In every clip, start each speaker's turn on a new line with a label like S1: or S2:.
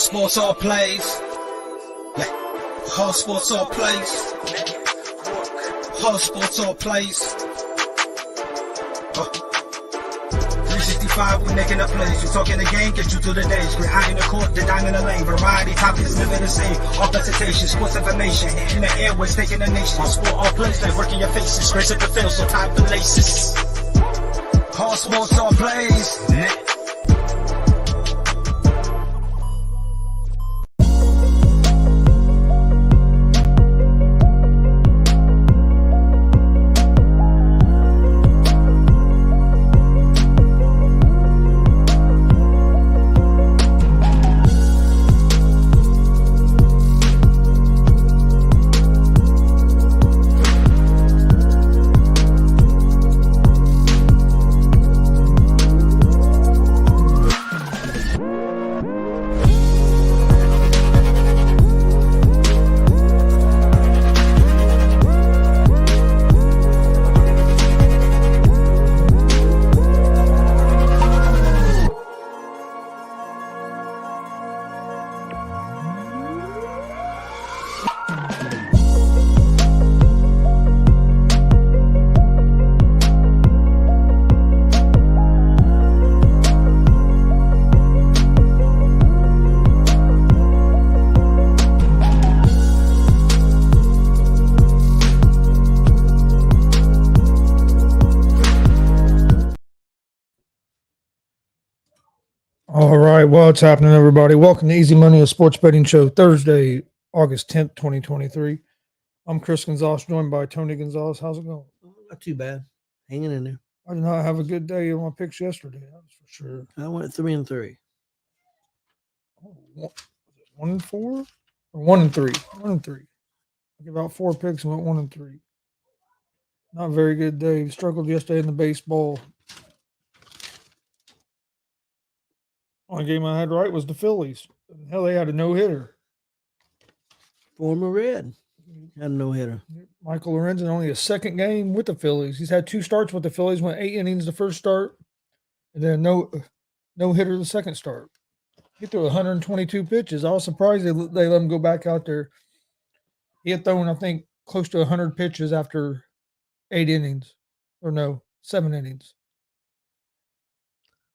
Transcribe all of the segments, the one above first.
S1: sports all plays. Yeah. All sports all plays. All sports all plays. 365, we making up plays. We talking the game, get you to the days. We're high in the court, the dime in the lane. Variety topics, living the same. All presentation, sports information. In the airways, taking the nation. All sport, all plays, they working your faces. Grace at the field, so tie the laces. All sports, all plays. Yeah.
S2: All right, what's happening, everybody? Welcome to Easy Money, a sports betting show, Thursday, August 10th, 2023. I'm Chris Gonzalez, joined by Tony Gonzalez. How's it going?
S3: Not too bad. Hanging in there.
S2: I did not have a good day on my picks yesterday, that's for sure.
S3: I went 3-3.
S2: Oh, 1-4 or 1-3? 1-3. I gave out 4 picks and went 1-3. Not a very good day. Struggled yesterday in the baseball. Only game I had right was the Phillies. Hell, they had a no-hitter.
S3: Former Red had a no-hitter.
S2: Michael Lorenzen, only a second game with the Phillies. He's had 2 starts with the Phillies, went 8 innings the first start, and then no-hitter the second start. He threw 122 pitches. I was surprised they let him go back out there. He had thrown, I think, close to 100 pitches after 8 innings. Or no, 7 innings.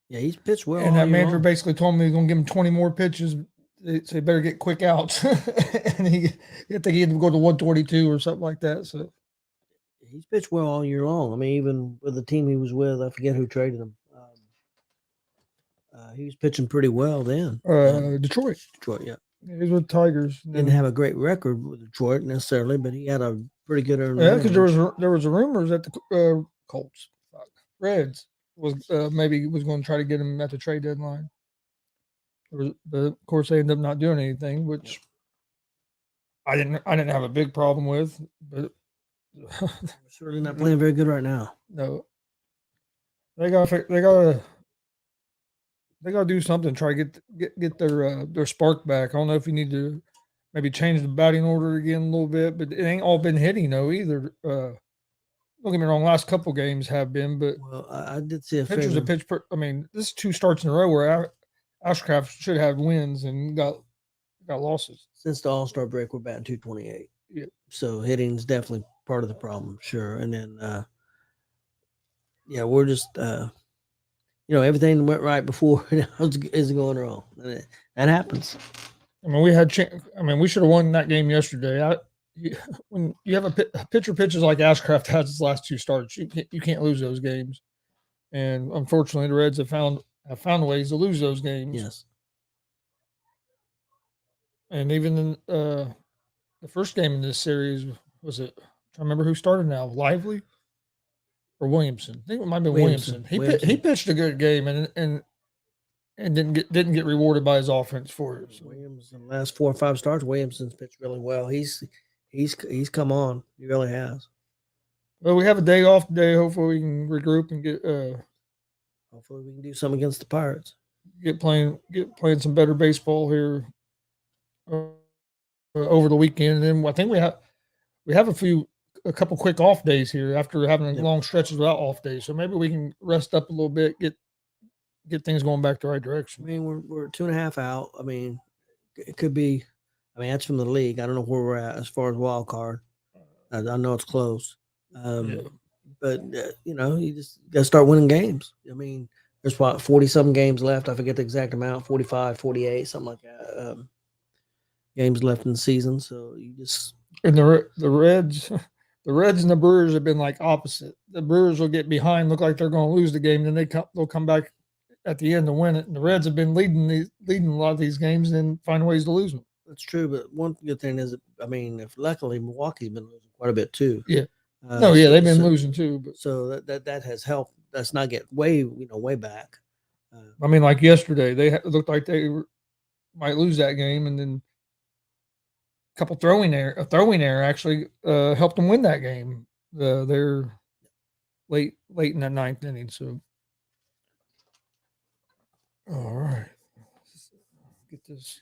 S3: Yeah, he's pitched well.
S2: And that manager basically told me he's going to give him 20 more pitches, so he better get quick outs. And I think he had to go to 122 or something like that. So
S3: he's pitched well all year long. I mean, even with the team he was with, I forget who traded him. He was pitching pretty well then.
S2: Detroit,
S3: yeah.
S2: He was with Tigers.
S3: Didn't have a great record with Detroit necessarily, but he had a pretty good earned
S2: Yeah, because there was rumors that the Reds was maybe was going to try to get him at the trade deadline. But of course, they ended up not doing anything, which I didn't have a big problem with. But
S3: certainly not playing very good right now.
S2: No, they got to do something. Try to get their spark back. I don't know if you need to maybe change the batting order again a little bit, but it ain't all been hitting though either. Don't get me wrong, last couple games have been, but
S3: well, I did see a
S2: pitchers have pitched. I mean, this is 2 starts in a row where Ashcraft should have wins and got losses.
S3: Since the All-Star break, we're batting 228.
S2: Yeah. So
S3: hitting's definitely part of the problem, sure. And then, we're just, everything went right before isn't going wrong. And that happens.
S2: I mean, we should have won that game yesterday. When you have a pitcher pitches like Ashcraft has his last 2 starts, you can't lose those games. And unfortunately, the Reds have found ways to lose those games.
S3: Yes.
S2: And even in the first game in this series, was it? I remember who started now, Lively or Williamson? I think it might have been Williamson. He pitched a good game and didn't get rewarded by his offense for it. So.
S3: Williamson, the last 4 or 5 starts, Williamson's pitched really well. He's come on. He really has.
S2: Well, we have a day off today. Hopefully we can regroup and get
S3: hopefully we can do something against the Pirates.
S2: Get playing some better baseball here over the weekend. And then I think we have a couple quick off days here after having long stretches without off days. So maybe we can rest up a little bit, get things going back the right direction.
S3: I mean, we're 2.5 out. I mean, it could be. I mean, that's from the league. I don't know where we're at as far as wild card. I know it's close,
S2: Yeah.
S3: but you just got to start winning games. I mean, there's what 40-some games left. I forget the exact amount, 45, 48, something like that. Games left in the season, so you just
S2: And the Reds, the Reds and the Brewers have been like opposite. The Brewers will get behind, look like they're going to lose the game, then they'll come back at the end to win it. And the Reds have been leading a lot of these games, and then find ways to lose them.
S3: that's true. But one good thing is, I mean, if luckily Milwaukee's been losing quite a bit too.
S2: Yeah. No, yeah, they've been losing too. But
S3: so that has helped. That's not get way way back.
S2: I mean, like yesterday, they looked like they might lose that game, and then a couple throwing error actually helped them win that game. They're late in the ninth inning. So, all right, get this.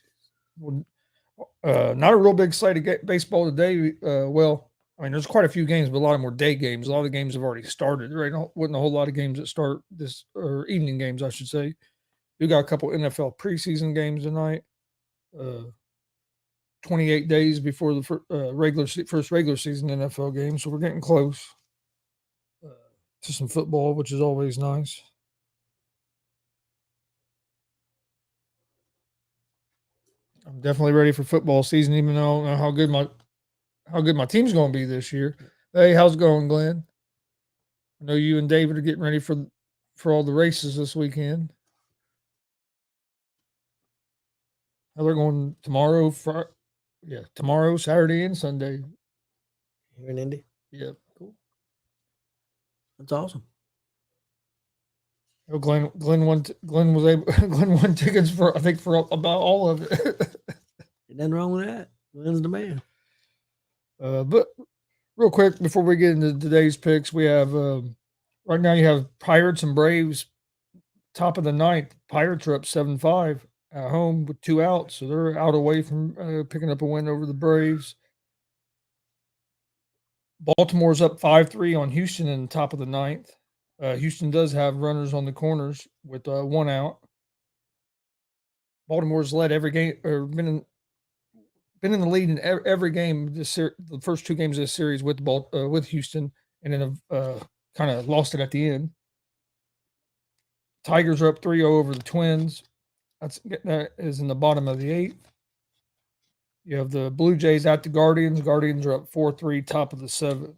S2: Not a real big slate of baseball today. Well, I mean, there's quite a few games, but a lot of them were day games. A lot of the games have already started. Right, wasn't a whole lot of games that start this or evening games, I should say. We got a couple NFL preseason games tonight. 28 days before the first regular season NFL game, so we're getting close to some football, which is always nice. I'm definitely ready for football season, even though I don't know how good my team's going to be this year. Hey, how's it going, Glenn? I know you and David are getting ready for all the races this weekend. How they're going tomorrow? Tomorrow, Saturday, and Sunday.
S3: Here in Indy.
S2: Yeah, cool.
S3: That's awesome.
S2: Oh, Glenn won tickets for about all of it.
S3: Ain't nothing wrong with that. Glenn's the man.
S2: But real quick before we get into today's picks, we have right now you have Pirates and Braves top of the ninth. Pirates are up 7-5 at home with 2 outs, so they're out away from picking up a win over the Braves. Baltimore's up 5-3 on Houston in the top of the ninth. Houston does have runners on the corners with 1 out. Baltimore's led every game or been in the lead in every game the first 2 games of this series with Houston, and then kind of lost it at the end. Tigers are up 3-0 over the Twins. That is in the bottom of the 8th. You have the Blue Jays at the Guardians. Guardians are up 4-3, top of the 7th.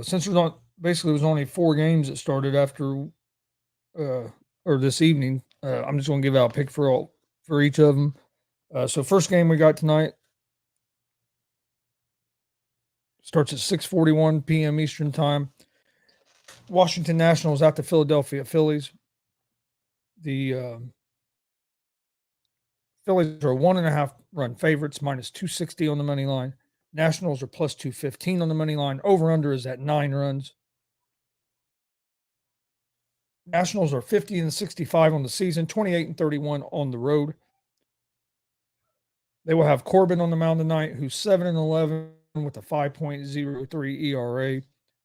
S2: Since it was only 4 games that started after or this evening, I'm just going to give out a pick for each of them. So first game we got tonight starts at 6:41 p.m. Eastern time. Washington Nationals at the Philadelphia Phillies. The Phillies are 1.5 run favorites, minus 260 on the money line. Nationals are plus 215 on the money line. Over-under is at 9 runs. Nationals are 50-65 on the season, 28-31 on the road. They will have Corbin on the mound tonight, who's 7-11 with a 5.03 ERA.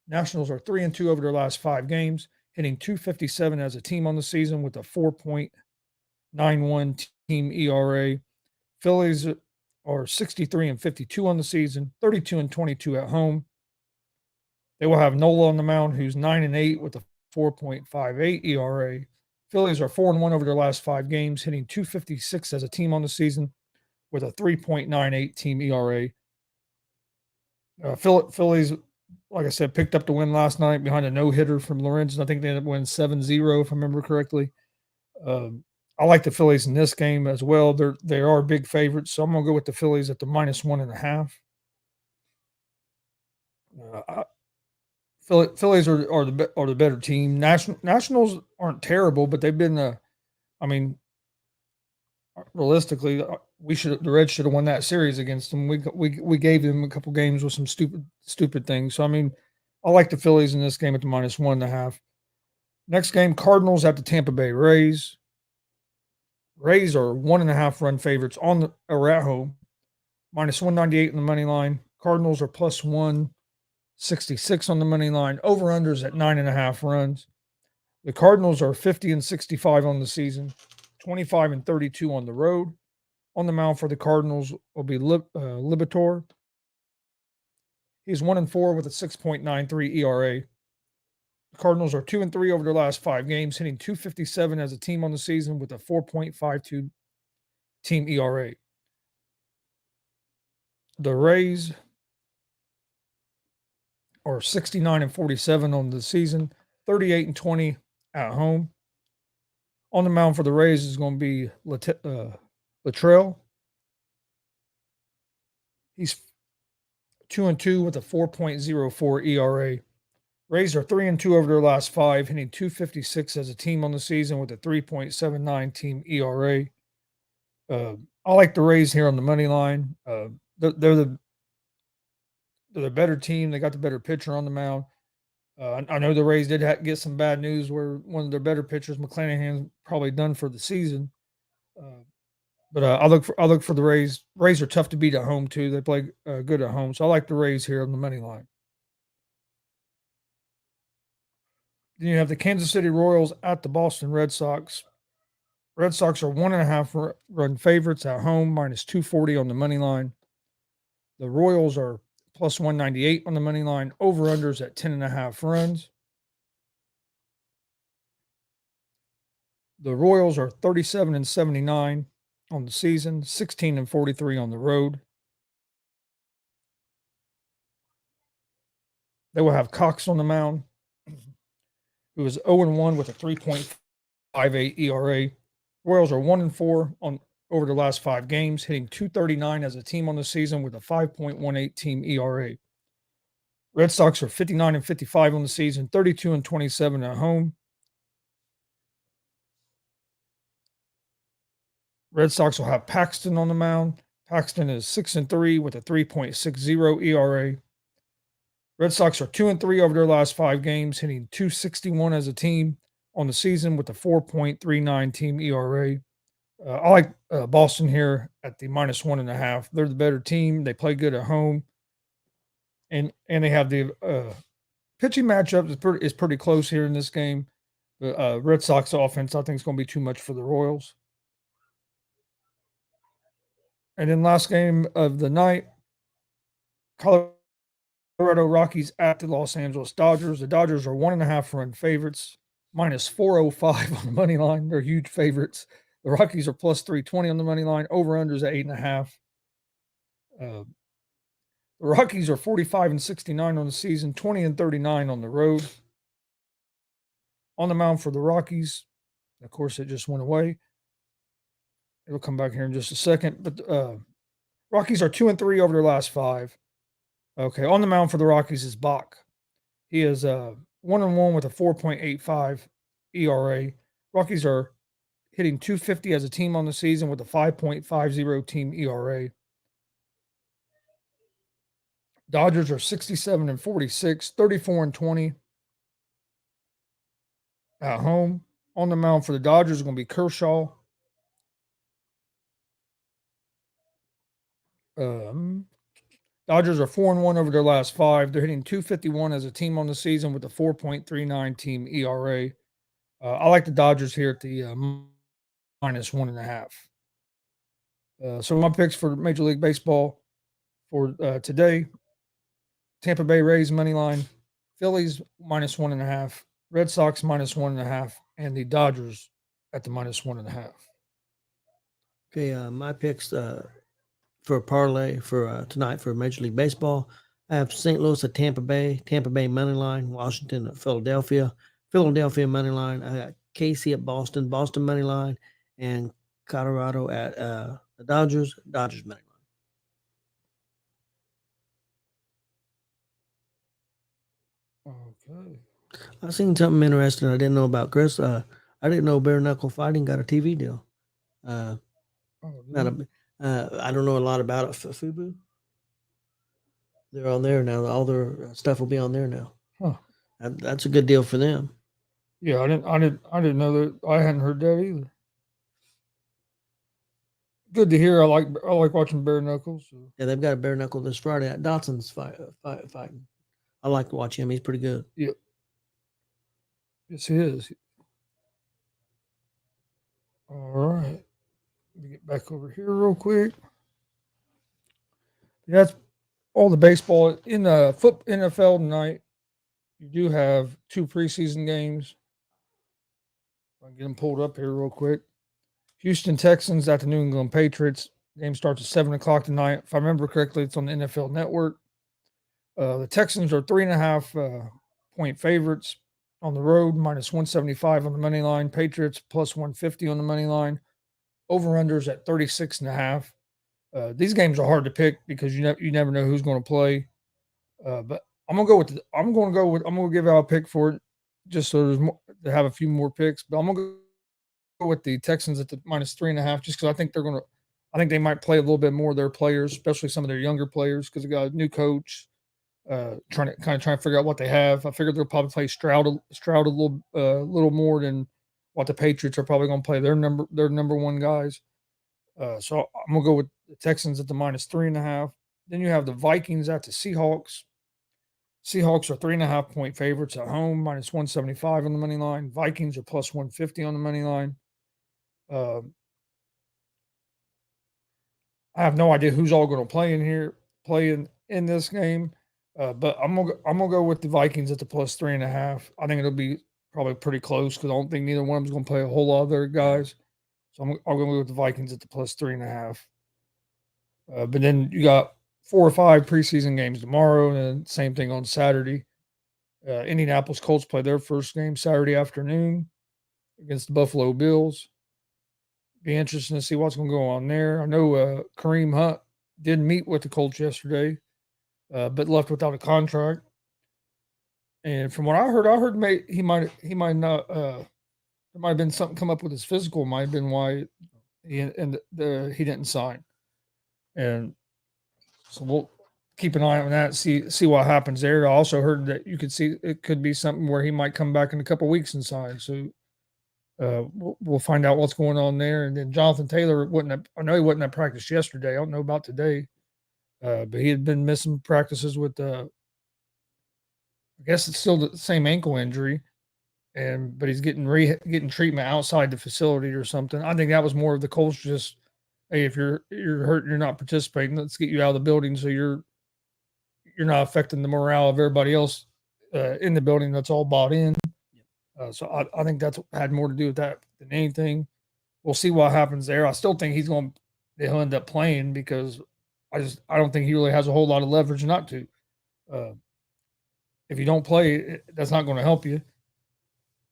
S2: Nationals are 3-2 over their last 5 games, hitting .257 as a team on the season with a 4.91 team ERA. Phillies are 63-52 on the season, 32-22 at home. They will have Nola on the mound, who's 9-8 with a 4.58 ERA. Phillies are 4-1 over their last 5 games, hitting .256 as a team on the season with a 3.98 team ERA. Phillies, like I said, picked up the win last night behind a no-hitter from Lorenzen. I think they ended up winning 7-0, if I remember correctly. I like the Phillies in this game as well. They are big favorites, so I'm going to go with the Phillies at the minus 1.5. Phillies are the better team. Nationals aren't terrible, but they've been realistically, the Reds should have won that series against them. We gave them a couple games with some stupid things. So I like the Phillies in this game at the minus 1.5. Next game, Cardinals at the Tampa Bay Rays. Rays are 1.5 run favorites or at home, minus 198 on the money line. Cardinals are plus 166 on the money line. Over-unders at 9.5 runs. The Cardinals are 50-65 on the season, 25-32 on the road. On the mound for the Cardinals will be Libator. He's 1-4 with a 6.93 ERA. The Cardinals are 2-3 over their last 5 games, hitting .257 as a team on the season with a 4.52 team ERA. The Rays are 69-47 on the season, 38-20 at home. On the mound for the Rays is going to be Latrell. He's 2-2 with a 4.04 ERA. Rays are 3-2 over their last 5, hitting .256 as a team on the season with a 3.79 team ERA. I like the Rays here on the money line. They're the better team. They got the better pitcher on the mound. I know the Rays did get some bad news where one of their better pitchers, McClanahan's probably done for the season. But I look for the Rays. Rays are tough to beat at home too. They play good at home, so I like the Rays here on the money line. Then you have the Kansas City Royals at the Boston Red Sox. Red Sox are 1.5 run favorites at home, minus 240 on the money line. The Royals are plus 198 on the money line. Over-unders at 10.5 runs. The Royals are 37-79 on the season, 16-43 on the road. They will have Cox on the mound, who is 0-1 with a 3.58 ERA. Royals are 1-4 over the last 5 games, hitting .239 as a team on the season with a 5.18 team ERA. Red Sox are 59-55 on the season, 32-27 at home. Red Sox will have Paxton on the mound. Paxton is 6-3 with a 3.60 ERA. Red Sox are 2-3 over their last 5 games, hitting .261 as a team on the season with a 4.39 team ERA. I like Boston here at the minus 1.5. They're the better team. They play good at home, and they have the pitching matchup is pretty close here in this game. The Red Sox offense, I think, is going to be too much for the Royals. And then last game of the night, Colorado Rockies at the Los Angeles Dodgers. The Dodgers are 1.5 run favorites, minus 405 on the money line. They're huge favorites. The Rockies are plus 320 on the money line. Over-unders at 8.5. The Rockies are 45-69 on the season, 20-39 on the road. On the mound for the Rockies, of course, it just went away. It'll come back here in just a second. But Rockies are 2-3 over their last 5. Okay, on the mound for the Rockies is Bach. He is 1-1 with a 4.85 ERA. Rockies are hitting .250 as a team on the season with a 5.50 team ERA. Dodgers are 67-46, 34-20 at home. On the mound for the Dodgers is going to be Kershaw. Dodgers are 4-1 over their last 5. They're hitting .251 as a team on the season with a 4.39 team ERA. I like the Dodgers here at the minus 1.5. So my picks for Major League Baseball for today: Tampa Bay Rays money line, Phillies minus 1.5, Red Sox minus 1.5, and the Dodgers at the minus 1.5.
S3: Okay, my picks for a parlay for tonight for Major League Baseball. I have St. Louis at Tampa Bay money line, Washington at Philadelphia money line. I got KC at Boston money line, and Colorado at the Dodgers money line.
S2: Okay.
S3: I seen something interesting I didn't know about, Chris. I didn't know bare knuckle fighting got a TV deal. I don't know a lot about it. Fubu. They're on there now. All their stuff will be on there now.
S2: Huh.
S3: That's a good deal for them.
S2: Yeah, I didn't know that. I hadn't heard that either. Good to hear. I like watching bare knuckles. So.
S3: Yeah, they've got a bare knuckle this Friday at Dotson's fighting. I like to watch him. He's pretty good.
S2: Yeah. Yes, he is. All right. Let me get back over here real quick. That's all the baseball in the NFL tonight. You do have 2 preseason games. I'll get them pulled up here real quick. Houston Texans at the New England Patriots. Game starts at 7 o'clock tonight. If I remember correctly, it's on the NFL Network. The Texans are 3.5 point favorites on the road, minus 175 on the money line. Patriots plus 150 on the money line. Over-unders at 36.5. These games are hard to pick because you never know who's going to play. But I'm gonna give out a pick for it just so there's more, to have a few more picks. But I'm gonna go with the Texans at the minus 3.5 just because I think they might play a little bit more of their players, especially some of their younger players because they got a new coach. Trying to figure out what they have. I figured they'll probably play Stroud a little more than what the Patriots are probably going to play their number one guys. So I'm gonna go with the Texans at the minus 3.5. Then you have the Vikings at the Seahawks. Seahawks are 3.5 point favorites at home, minus 175 on the money line. Vikings are plus 150 on the money line. I have no idea who's all going to play in this game. But I'm gonna go with the Vikings at the plus 3.5. I think it'll be probably pretty close because I don't think neither one of them's going to play a whole lot of their guys. So I'll go with the Vikings at the plus 3.5. But then you got 4 or 5 preseason games tomorrow, and same thing on Saturday. Indianapolis Colts play their first game Saturday afternoon against the Buffalo Bills. Be interesting to see what's going to go on there. I know Kareem Hunt did meet with the Colts yesterday. But left without a contract. And from what I heard he might not. There might have been something come up with his physical. Might have been why he didn't sign. And so we'll keep an eye on that. See what happens there. I also heard that you could see it could be something where he might come back in a couple of weeks and sign. So we'll find out what's going on there. And then Jonathan Taylor I know he wasn't at practice yesterday. I don't know about today. But he had been missing practices with I guess it's still the same ankle injury, but he's getting treatment outside the facility or something. I think that was more of the Colts just, hey, if you're hurt and you're not participating, let's get you out of the building so you're not affecting the morale of everybody else in the building that's all bought in. So I think that's had more to do with that than anything. We'll see what happens there. I still think he'll end up playing because I don't think he really has a whole lot of leverage not to. If you don't play, that's not going to help you.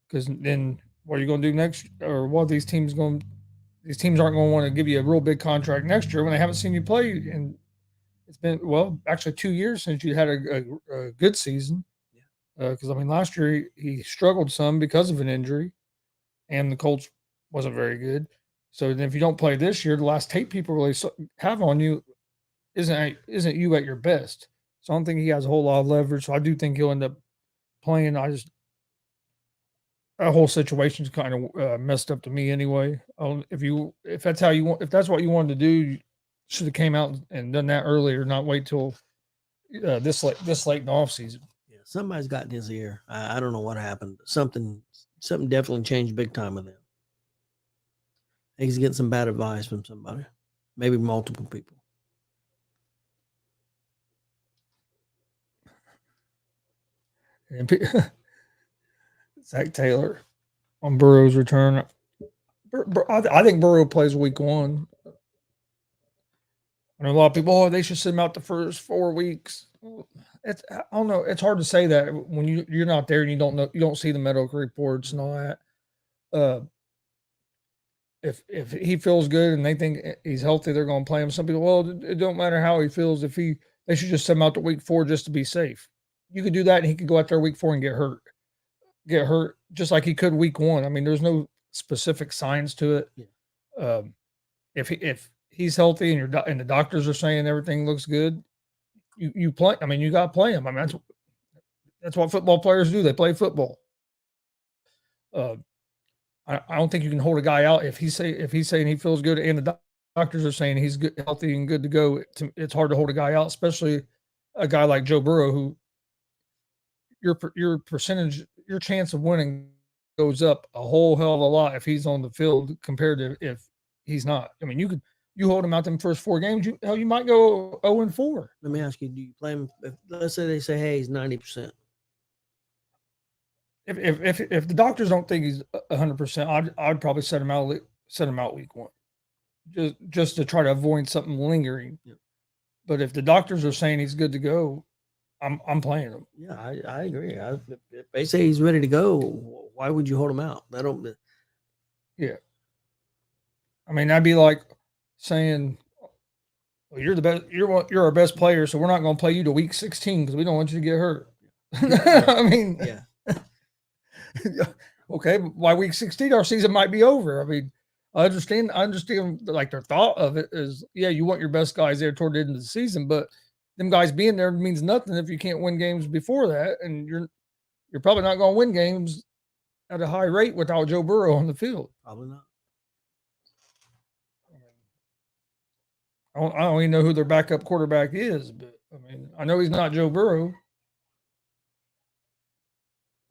S2: Because then what are you going to do next? Or what these teams aren't going to want to give you a real big contract next year when they haven't seen you play. And it's been, actually 2 years since you had a good season. Because, last year he struggled some because of an injury and the Colts wasn't very good. So then if you don't play this year, the last tape people really have on you isn't you at your best. So I don't think he has a whole lot of leverage. So I do think he'll end up playing. That whole situation's kind of messed up to me anyway. If that's what you wanted to do, you should have came out and done that earlier, not wait till this late in the off season.
S3: Yeah, somebody's got in his ear. I don't know what happened. Something definitely changed big time with him. I think he's getting some bad advice from somebody, maybe multiple people.
S2: And Zach Taylor on Burrow's return. I think Burrow plays week 1. I know a lot of people, they should send him out the first 4 weeks. I don't know. It's hard to say that when you're not there and you don't see the medical reports and all that. If he feels good and they think he's healthy, they're going to play him. Some people, it don't matter how he feels. They should just send him out to week 4 just to be safe. You could do that, and he could go out there week 4 and get hurt just like he could week 1. There's no specific signs to it. Yeah. If he's healthy and the doctors are saying everything looks good, you play. You got to play him. That's what football players do. They play football. I don't think you can hold a guy out if he's saying he feels good and the doctors are saying he's good, healthy and good to go. It's hard to hold a guy out, especially a guy like Joe Burrow, who your chance of winning goes up a whole hell of a lot if he's on the field compared to if he's not. I mean, you hold him out them first 4 games, you might go 0-4.
S3: Let me ask you: do you play him? Let's say they say, "Hey, he's 90%."
S2: If the doctors don't think he's 100%, I'd probably set him out week 1, just to try to avoid something lingering.
S3: Yep.
S2: But if the doctors are saying he's good to go, I'm playing him.
S3: Yeah, I agree. If they say he's ready to go, why would you hold him out? I don't.
S2: Yeah. I mean, that'd be like saying, well, you're the best. You're our best player, so we're not going to play you to week 16 because we don't want you to get hurt. I mean,
S3: Yeah.
S2: Okay, by week 16, our season might be over. I mean, I understand. Like their thought of it is, yeah, you want your best guys there toward the end of the season, but them guys being there means nothing if you can't win games before that, and you're probably not going to win games at a high rate without Joe Burrow on the field.
S3: Probably not.
S2: I don't even know who their backup quarterback is, but I mean, I know he's not Joe Burrow.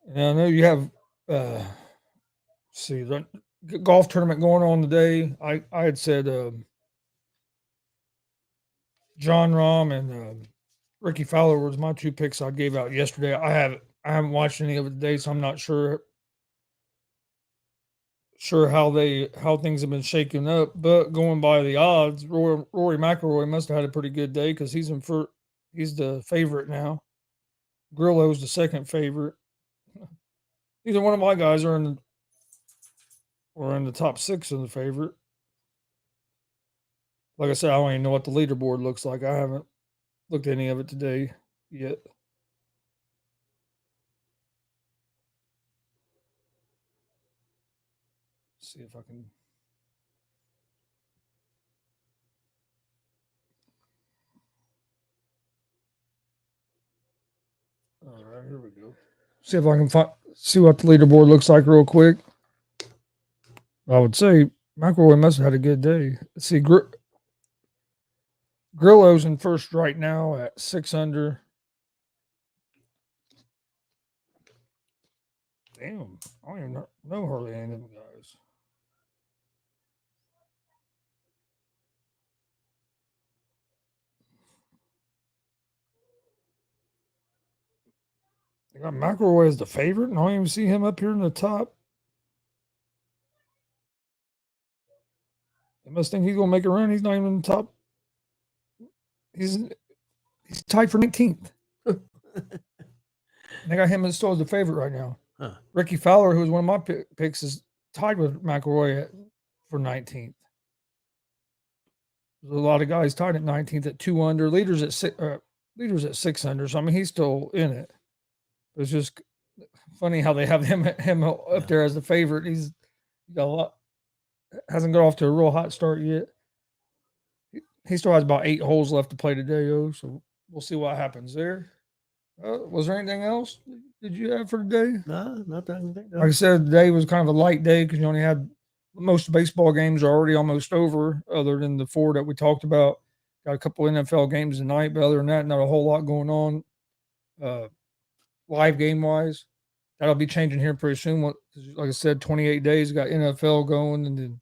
S2: And I know you have, see, the golf tournament going on today. I had said John Rahm and Ricky Fowler was my 2 picks I gave out yesterday. I haven't watched any of it today, so I'm not sure how things have been shaking up. But going by the odds, Rory McIlroy must have had a pretty good day because he's the favorite now. Grillo's the second favorite. Either one of my guys are in the top 6 of the favorite. Like I said, I don't even know what the leaderboard looks like. I haven't looked at any of it today yet. See if I can. All right, here we go. See if I can see what the leaderboard looks like real quick. I would say McIlroy must have had a good day. Let's see, Grillo's in first right now at 6 under. Damn, I don't even know hardly any of them guys. They got McIlroy as the favorite, and I don't even see him up here in the top. They must think he's going to make a run. He's not even in the top. He's tied for 19th. They got him still as the favorite right now.
S3: Huh.
S2: Ricky Fowler, who was one of my picks, is tied with McIlroy for 19th. There's a lot of guys tied at 19th at 2 under. Leaders at 6 under. So I mean, he's still in it. It's just funny how they have him up there as the favorite. He's got a lot. Hasn't got off to a real hot start yet. He still has about 8 holes left to play today, so we'll see what happens there. Was there anything else did you have for today?
S3: No, not that I can think of.
S2: Like I said, today was kind of a light day because you only had most baseball games are already almost over, other than the 4 that we talked about. Got a couple NFL games tonight, but other than that, not a whole lot going on. Live game wise, that'll be changing here pretty soon. Like I said, 28 days. Got NFL going, and then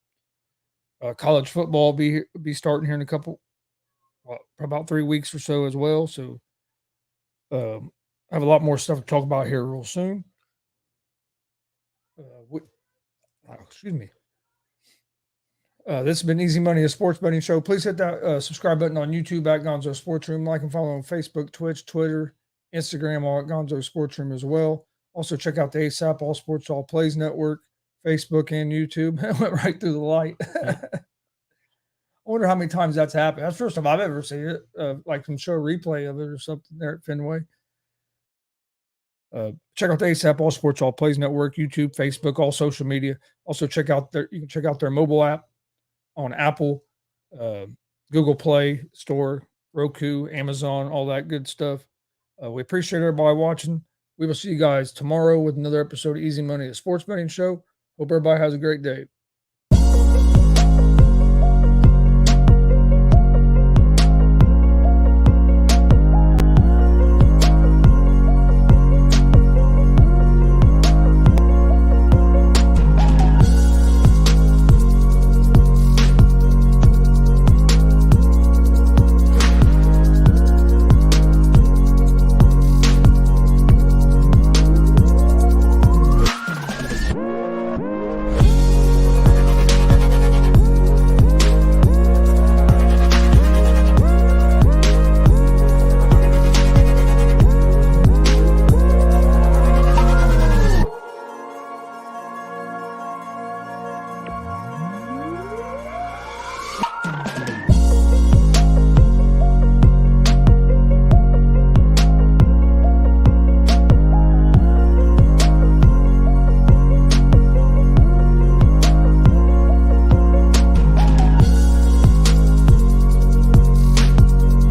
S2: college football be starting here in about 3 weeks or so as well. So I have a lot more stuff to talk about here real soon. Excuse me. This has been Easy Money, a sports betting show. Please hit that subscribe button on YouTube at Gonzo Sports Room. Like and follow on Facebook, Twitch, Twitter, Instagram, all at Gonzo Sports Room as well. Also, check out the ASAP All Sports All Plays Network, Facebook and YouTube. It went right through the light. I wonder how many times that's happened. That's the first time I've ever seen it, like some show replay of it or something there at Fenway. Check out the ASAP All Sports All Plays Network, YouTube, Facebook, all social media. Also, you can check out their mobile app on Apple, Google Play Store, Roku, Amazon, all that good stuff. We appreciate everybody watching. We will see you guys tomorrow with another episode of Easy Money, a sports betting show. Hope everybody has a great day.